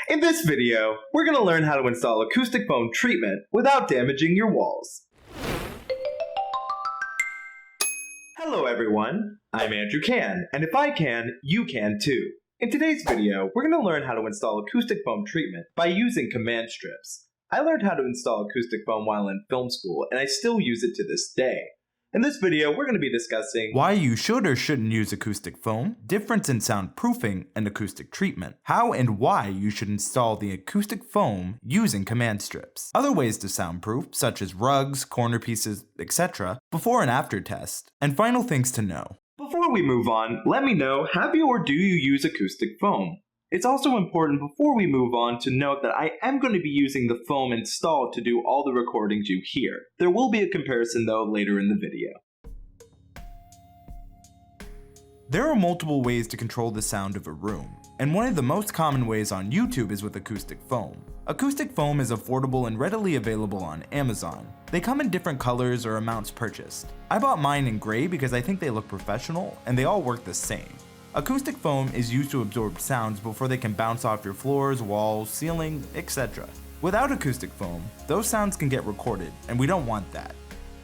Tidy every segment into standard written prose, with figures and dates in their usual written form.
In this video, we're going to learn how to install acoustic foam treatment without damaging your walls. Hello everyone, I'm Andrew Can, and if I can, you can too. In today's video, we're going to learn how to install acoustic foam treatment by using command strips. I learned how to install acoustic foam while in film school, and I still use it to this day. In this video, we're going to be discussing why you should or shouldn't use acoustic foam, difference in soundproofing and acoustic treatment, how and why you should install the acoustic foam using command strips, other ways to soundproof such as rugs, corner pieces, etc., before and after test, and final things to know. Before we move on, let me know, have you or do you use acoustic foam? It's also important before we move on to note that I am going to be using the foam installed to do all the recordings you hear. There will be a comparison though later in the video. There are multiple ways to control the sound of a room, and one of the most common ways on YouTube is with acoustic foam. Acoustic foam is affordable and readily available on Amazon. They come in different colors or amounts purchased. I bought mine in gray because I think they look professional and they all work the same. Acoustic foam is used to absorb sounds before they can bounce off your floors, walls, ceiling, etc. Without acoustic foam, those sounds can get recorded, and we don't want that.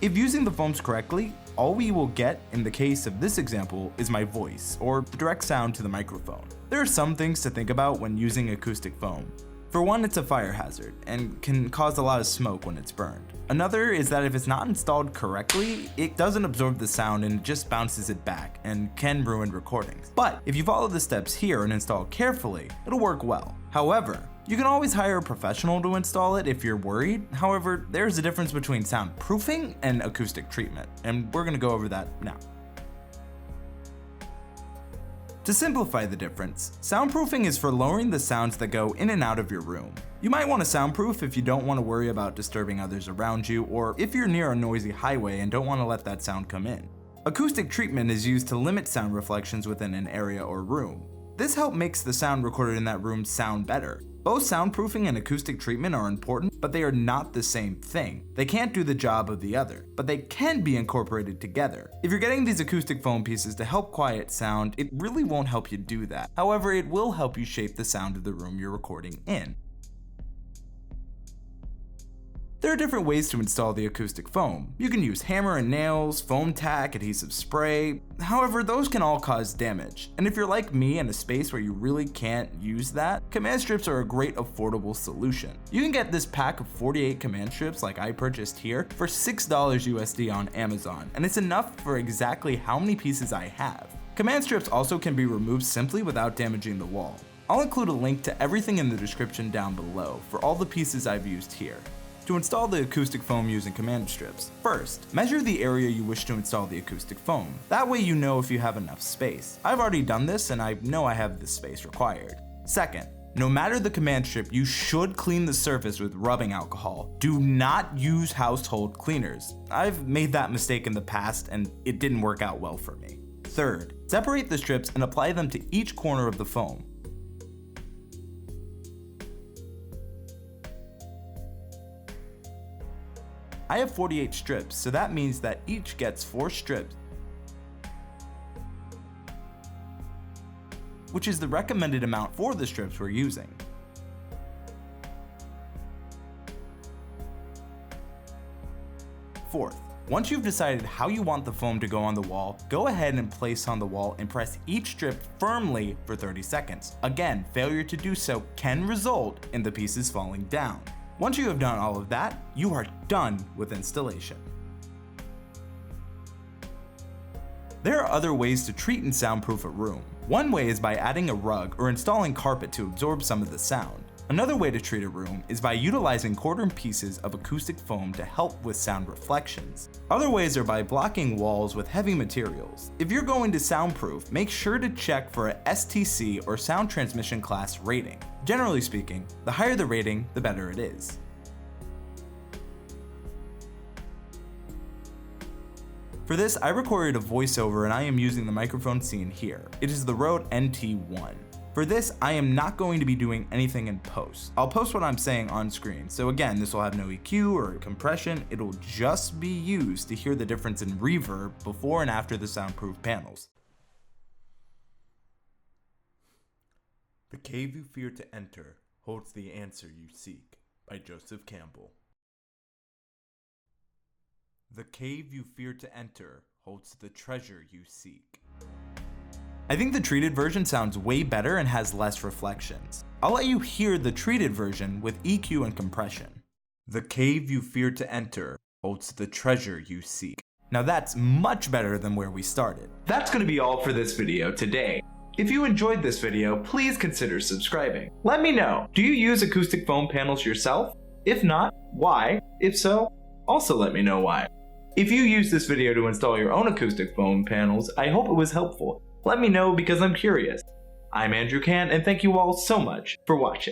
If using the foams correctly, all we will get in the case of this example is my voice, or direct sound to the microphone. There are some things to think about when using acoustic foam. For one, it's a fire hazard, and can cause a lot of smoke when it's burned. Another is that if it's not installed correctly, it doesn't absorb the sound and it just bounces it back, and can ruin recordings. But if you follow the steps here and install carefully, it'll work well. However, you can always hire a professional to install it if you're worried. However, there's a difference between soundproofing and acoustic treatment, and we're gonna go over that now. To simplify the difference, soundproofing is for lowering the sounds that go in and out of your room. You might want to soundproof if you don't want to worry about disturbing others around you, or if you're near a noisy highway and don't want to let that sound come in. Acoustic treatment is used to limit sound reflections within an area or room. This helps makes the sound recorded in that room sound better. Both soundproofing and acoustic treatment are important, but they are not the same thing. They can't do the job of the other, but they can be incorporated together. If you're getting these acoustic foam pieces to help quiet sound, it really won't help you do that. However, it will help you shape the sound of the room you're recording in. There are different ways to install the acoustic foam. You can use hammer and nails, foam tack, adhesive spray. However, those can all cause damage. And if you're like me in a space where you really can't use that, command strips are a great affordable solution. You can get this pack of 48 command strips like I purchased here for $6 USD on Amazon, and it's enough for exactly how many pieces I have. Command strips also can be removed simply without damaging the wall. I'll include a link to everything in the description down below for all the pieces I've used here. To install the acoustic foam using command strips, first, measure the area you wish to install the acoustic foam. That way you know if you have enough space. I've already done this and I know I have the space required. Second, no matter the command strip, you should clean the surface with rubbing alcohol. Do not use household cleaners. I've made that mistake in the past and it didn't work out well for me. Third, separate the strips and apply them to each corner of the foam. I have 48 strips, so that means that each gets 4 strips, which is the recommended amount for the strips we're using. Fourth, once you've decided how you want the foam to go on the wall, go ahead and place on the wall and press each strip firmly for 30 seconds. Again, failure to do so can result in the pieces falling down. Once you have done all of that, you are done with installation. There are other ways to treat and soundproof a room. One way is by adding a rug or installing carpet to absorb some of the sound. Another way to treat a room is by utilizing quarter in pieces of acoustic foam to help with sound reflections. Other ways are by blocking walls with heavy materials. If you're going to soundproof, make sure to check for a STC or sound transmission class rating. Generally speaking, the higher the rating, the better it is. For this, I recorded a voiceover and I am using the microphone seen here. It is the Rode NT1. For this, I am not going to be doing anything in post. I'll post what I'm saying on screen. So again, this will have no EQ or compression. It'll just be used to hear the difference in reverb before and after the soundproof panels. The cave you fear to enter holds the answer you seek, by Joseph Campbell. The cave you fear to enter holds the treasure you seek. I think the treated version sounds way better and has less reflections. I'll let you hear the treated version with EQ and compression. The cave you fear to enter holds the treasure you seek. Now that's much better than where we started. That's going to be all for this video today. If you enjoyed this video, please consider subscribing. Let me know, do you use acoustic foam panels yourself? If not, why? If so, also let me know why. If you use this video to install your own acoustic foam panels, I hope it was helpful. Let me know because I'm curious. I'm Andrew Can, and thank you all so much for watching.